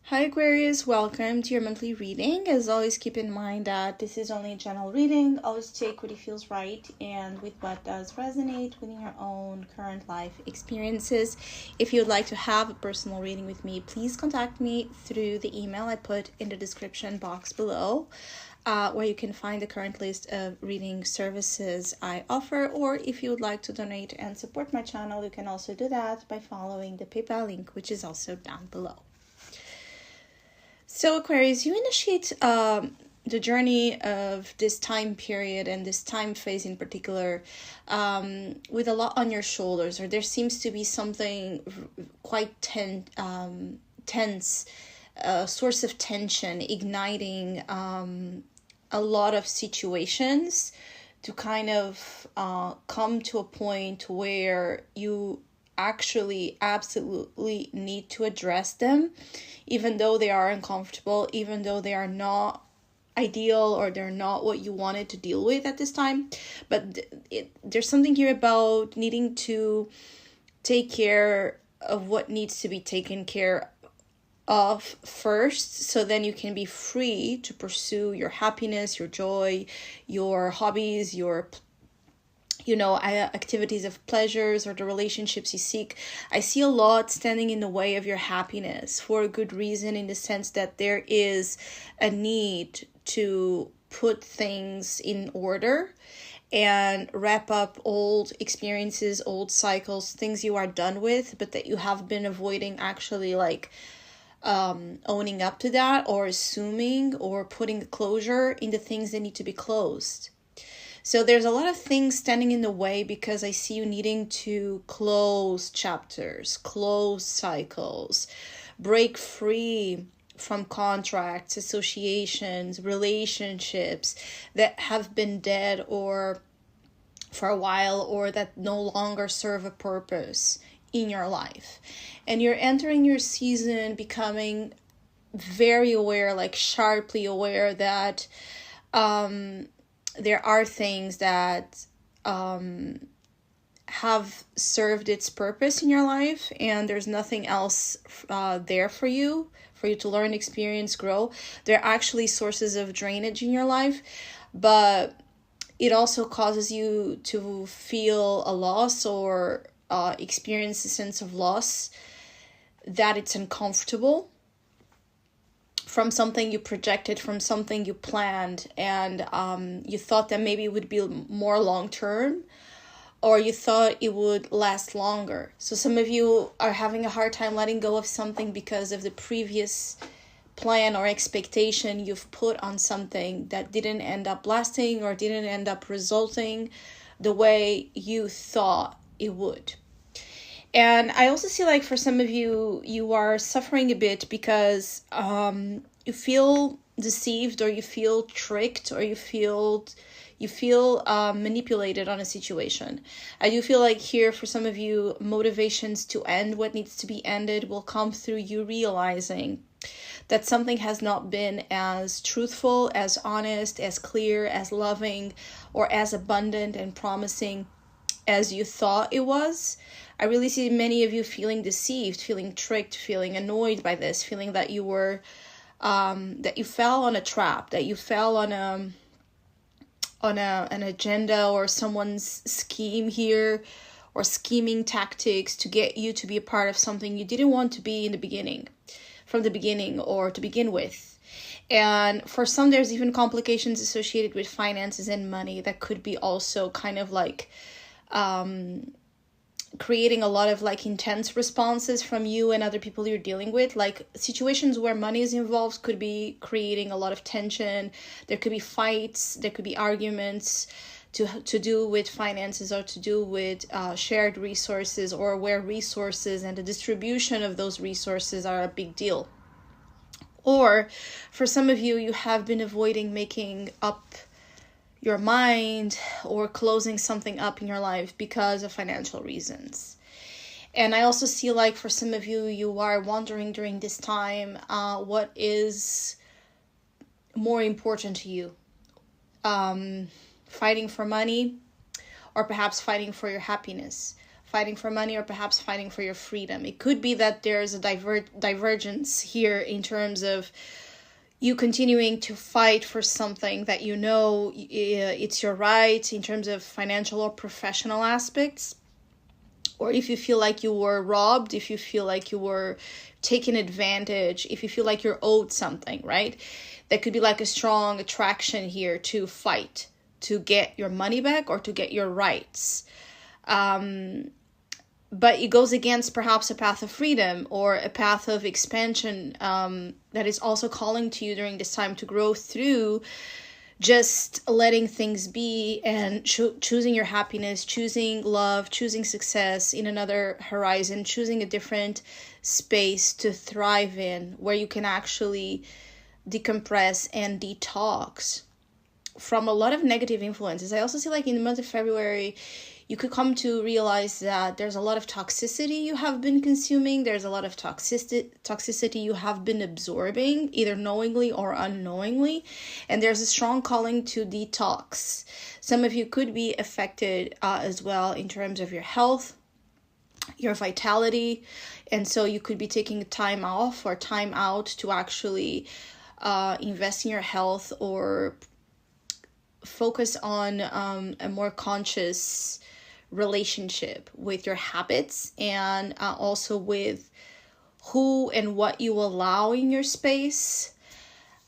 Hi Aquarius, welcome to your monthly reading. As always, keep in mind that this is only a general reading. Always take what it feels right and with what does resonate within your own current life experiences. If you would like to have a personal reading with me, please contact me through the email I put in the description box below, where you can find the current list of reading services I offer. Or if you would like to donate and support my channel, you can also do that by following the PayPal link, which is also down below. So Aquarius, you initiate the journey of this time period and this time phase in particular with a lot on your shoulders, or there seems to be something quite tense, a source of tension, igniting a lot of situations to kind of come to a point where you actually absolutely need to address them, even though they are uncomfortable, even though they are not ideal or they're not what you wanted to deal with at this time. But there's something here about needing to take care of what needs to be taken care of first, so then you can be free to pursue your happiness, your joy, your hobbies, your activities of pleasures, or the relationships you seek. I see a lot standing in the way of your happiness for a good reason, in the sense that there is a need to put things in order and wrap up old experiences, old cycles, things you are done with, but that you have been avoiding actually owning up to that, or assuming or putting a closure in the things that need to be closed. So there's a lot of things standing in the way, because I see you needing to close chapters, close cycles, break free from contracts, associations, relationships that have been dead or for a while, or that no longer serve a purpose in your life. And you're entering your season becoming very aware, sharply aware, that there are things that have served its purpose in your life, and there's nothing else there for you to learn, experience, grow. They're actually sources of drainage in your life, but it also causes you to feel a loss or experience a sense of loss, that it's uncomfortable, from something you projected, from something you planned, and you thought that maybe it would be more long-term, or you thought it would last longer. So some of you are having a hard time letting go of something because of the previous plan or expectation you've put on something that didn't end up lasting, or didn't end up resulting the way you thought it would. And I also see for some of you, you are suffering a bit because you feel deceived, or you feel tricked, or you feel manipulated on a situation. I do feel here for some of you, motivations to end what needs to be ended will come through you realizing that something has not been as truthful, as honest, as clear, as loving, or as abundant and promising as you thought it was. I really see many of you feeling deceived, feeling tricked, feeling annoyed by this, feeling that you were, that you fell on a trap, that you fell on an agenda or someone's scheme here, or scheming tactics to get you to be a part of something you didn't want to be from the beginning, or to begin with. And for some, there's even complications associated with finances and money that could be also kind of creating a lot of intense responses from you and other people you're dealing with. Situations where money is involved could be creating a lot of tension. There could be fights, there could be arguments to do with finances, or to do with shared resources, or where resources and the distribution of those resources are a big deal. Or for some of you, you have been avoiding making up your mind or closing something up in your life because of financial reasons. And I also see for some of you, you are wondering during this time, what is more important to you? Fighting for money, or perhaps fighting for your happiness, fighting for money, or perhaps fighting for your freedom. It could be that there's a divergence here in terms of you continuing to fight for something that you know it's your right in terms of financial or professional aspects. Or if you feel like you were robbed, if you feel like you were taken advantage, if you feel like you're owed something, right? That could be like a strong attraction here to fight, to get your money back or to get your rights. But it goes against perhaps a path of freedom or a path of expansion that is also calling to you during this time to grow through just letting things be and choosing your happiness, choosing love, choosing success in another horizon, choosing a different space to thrive in where you can actually decompress and detox from a lot of negative influences. I also see like in the month of February, you could come to realize that there's a lot of toxicity you have been consuming. There's a lot of toxicity you have been absorbing, either knowingly or unknowingly. And there's a strong calling to detox. Some of you could be affected as well in terms of your health, your vitality. And so you could be taking time off or time out to actually invest in your health or focus on a more conscious relationship with your habits and also with who and what you allow in your space.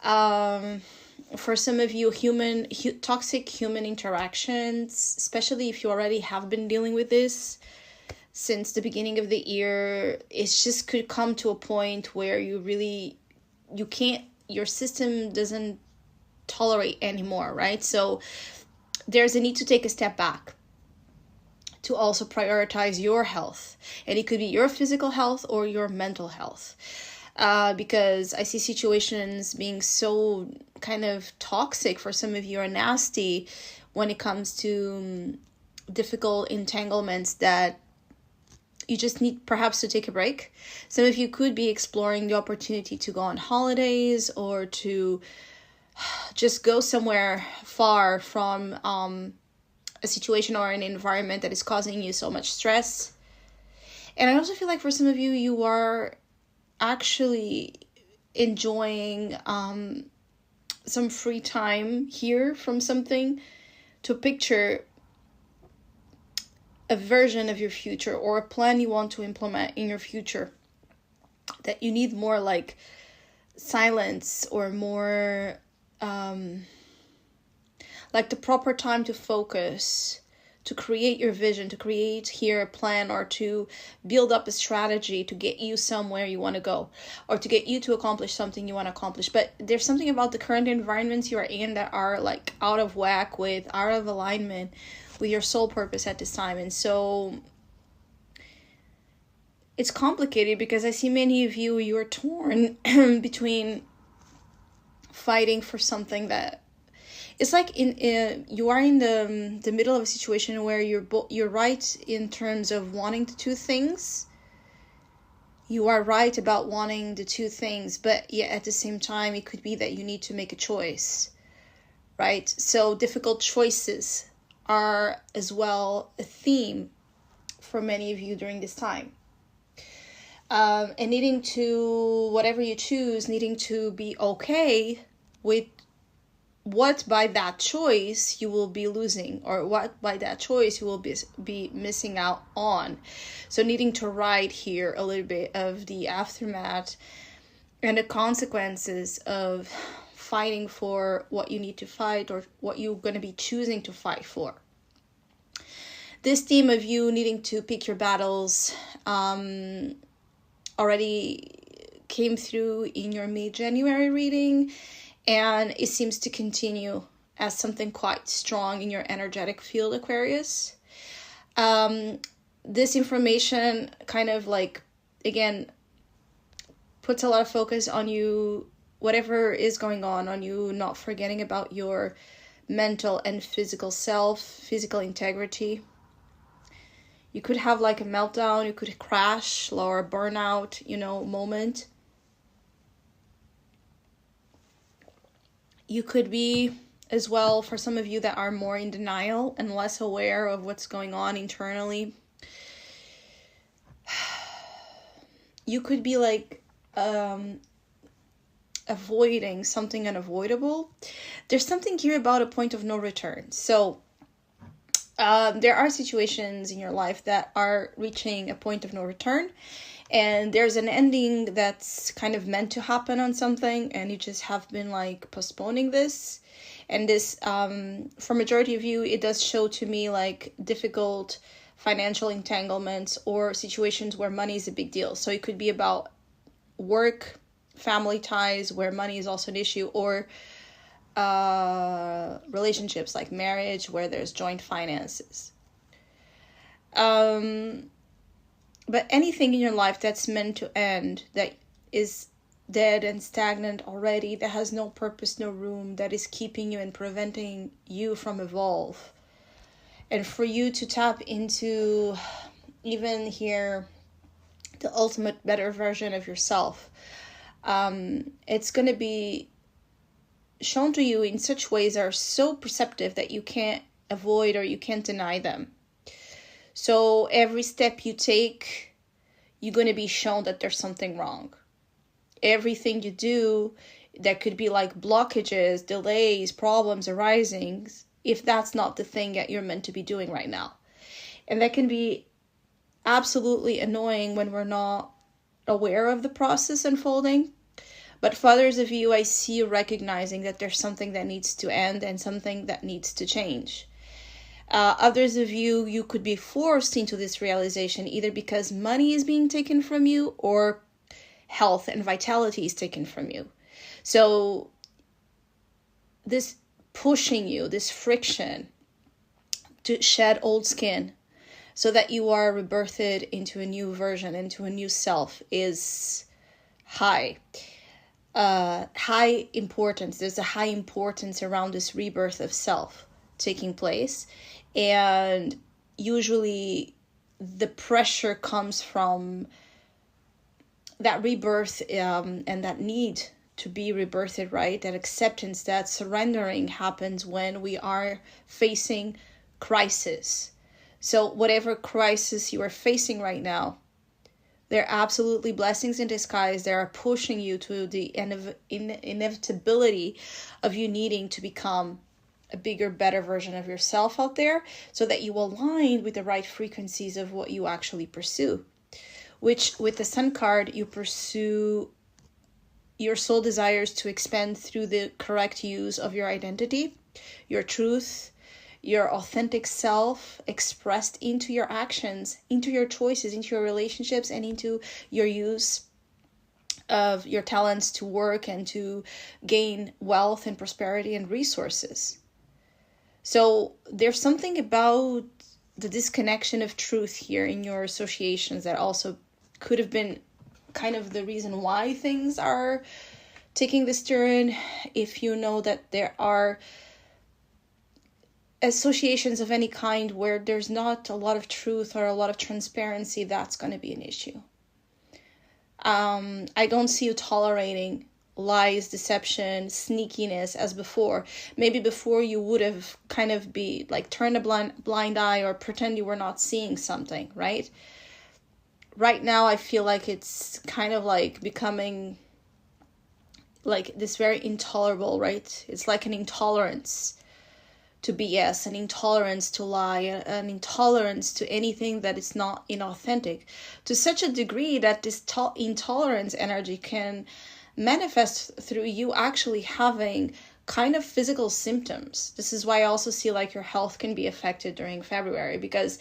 For some of you, toxic human interactions, especially if you already have been dealing with this since the beginning of the year, it just could come to a point where you can't, your system doesn't tolerate anymore, right? So there's a need to take a step back to also prioritize your health, and it could be your physical health or your mental health, because I see situations being so kind of toxic for some of you, are nasty when it comes to difficult entanglements that you just need perhaps to take a break. Some of you could be exploring the opportunity to go on holidays or to just go somewhere far from a situation or an environment that is causing you so much stress. And I also feel like for some of you, you are actually enjoying some free time here from something to picture a version of your future or a plan you want to implement in your future, that you need more like silence or more like the proper time to focus, to create your vision, to create here a plan, or to build up a strategy to get you somewhere you want to go, or to get you to accomplish something you want to accomplish. But there's something about the current environments you are in that are like out of whack with, out of alignment with your soul purpose at this time. And so it's complicated because I see many of you, you're torn between fighting for something that it's like you are in the middle of a situation where you're right in terms of wanting the two things. You are right about wanting the two things, but yet at the same time, it could be that you need to make a choice, right? So difficult choices are as well a theme for many of you during this time. And needing to, whatever you choose, needing to be okay with what by that choice you will be losing, or what by that choice you will be missing out on. So needing to write here a little bit of the aftermath and the consequences of fighting for what you need to fight or what you're going to be choosing to fight for. This theme of you needing to pick your battles already came through in your mid-January reading, and it seems to continue as something quite strong in your energetic field, Aquarius. This information kind of like, again, puts a lot of focus on you, whatever is going on you not forgetting about your mental and physical self, physical integrity. You could have like a meltdown, you could crash or a burnout, moment. You could be, as well, for some of you that are more in denial and less aware of what's going on internally, you could be like avoiding something unavoidable. There's something here about a point of no return. So there are situations in your life that are reaching a point of no return, and there's an ending that's kind of meant to happen on something, and you just have been like postponing this. And this, for majority of you, it does show to me like difficult financial entanglements or situations where money is a big deal. So it could be about work, family ties where money is also an issue, or relationships like marriage where there's joint finances. But anything in your life that's meant to end, that is dead and stagnant already, that has no purpose, no room, that is keeping you and preventing you from evolve. And for you to tap into, even here, the ultimate better version of yourself, it's going to be shown to you in such ways that are so perceptive that you can't avoid or you can't deny them. So every step you take, you're going to be shown that there's something wrong. Everything you do, that could be like blockages, delays, problems arising, if that's not the thing that you're meant to be doing right now. And that can be absolutely annoying when we're not aware of the process unfolding. But for others of you, I see you recognizing that there's something that needs to end and something that needs to change. Others of you, you could be forced into this realization either because money is being taken from you or health and vitality is taken from you. So this pushing you, this friction to shed old skin so that you are rebirthed into a new version, into a new self, is high. High importance. There's a high importance around this rebirth of self taking place. And usually the pressure comes from that rebirth and that need to be rebirthed, right? That acceptance, that surrendering happens when we are facing crisis. So whatever crisis you are facing right now, they're absolutely blessings in disguise. They are pushing you to the inevitability of you needing to become a bigger, better version of yourself out there so that you align with the right frequencies of what you actually pursue. Which, with the Sun card, you pursue your soul desires to expand through the correct use of your identity, your truth, your authentic self expressed into your actions, into your choices, into your relationships, and into your use of your talents to work and to gain wealth and prosperity and resources. So there's something about the disconnection of truth here in your associations that also could have been kind of the reason why things are taking this turn. If you know that there are associations of any kind where there's not a lot of truth or a lot of transparency, that's going to be an issue. I don't see you tolerating lies, deception, sneakiness as before. Maybe before you would have kind of be like turn a blind eye or pretend you were not seeing something, right? Right now, I feel like it's kind of like becoming like this very intolerable, right? It's like an intolerance to BS, an intolerance to lie, an intolerance to anything that is not inauthentic, to such a degree that this intolerance energy can manifest through you actually having kind of physical symptoms. This is why I also see like your health can be affected during February, because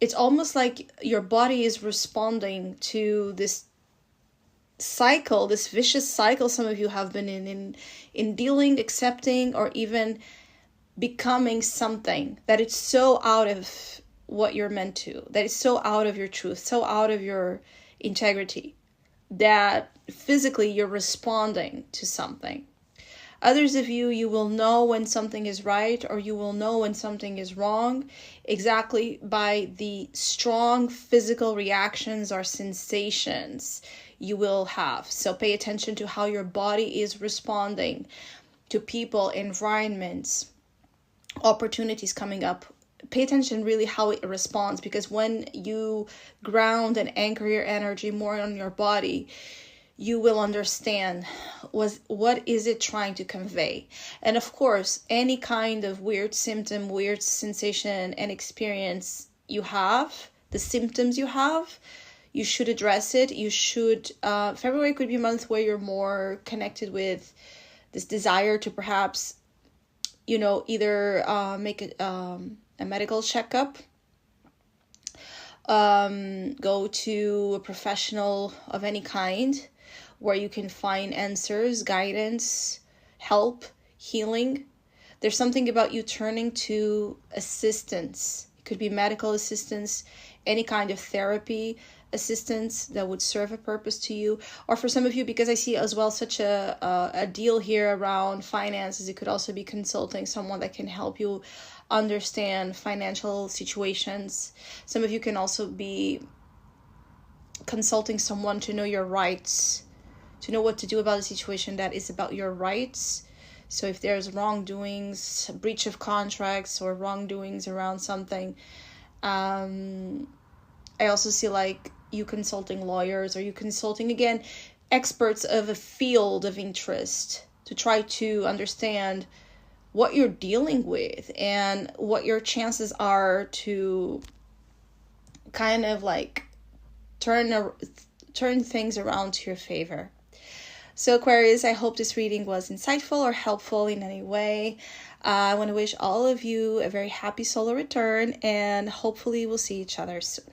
it's almost like your body is responding to this cycle, this vicious cycle some of you have been in dealing, accepting, or even becoming something that it's so out of what you're meant to, that is so out of your truth, so out of your integrity, that physically you're responding to something. Others of you, you will know when something is right or you will know when something is wrong exactly by the strong physical reactions or sensations you will have. So pay attention to how your body is responding to people, environments, opportunities coming up pay attention really how it responds, because when you ground and anchor your energy more on your body, you will understand what is it trying to convey. And of course, any kind of weird symptom, weird sensation and experience you have, the symptoms you have, you should address it. You should, February could be a month where you're more connected with this desire to perhaps, either make a medical checkup, go to a professional of any kind where you can find answers, guidance, help, healing. There's something about you turning to assistance. It could be medical assistance, any kind of therapy assistance that would serve a purpose to you. Or for some of you, because I see as well such a deal here around finances, it could also be consulting someone that can help you understand financial situations. Some of you can also be consulting someone to know your rights, to know what to do about a situation that is about your rights. So if there's wrongdoings, breach of contracts or wrongdoings around something, I also see like you consulting lawyers, or you consulting, again, experts of a field of interest to try to understand what you're dealing with and what your chances are to kind of like turn things around to your favor. So Aquarius, I hope this reading was insightful or helpful in any way. I want to wish all of you a very happy solar return, and hopefully we'll see each other soon.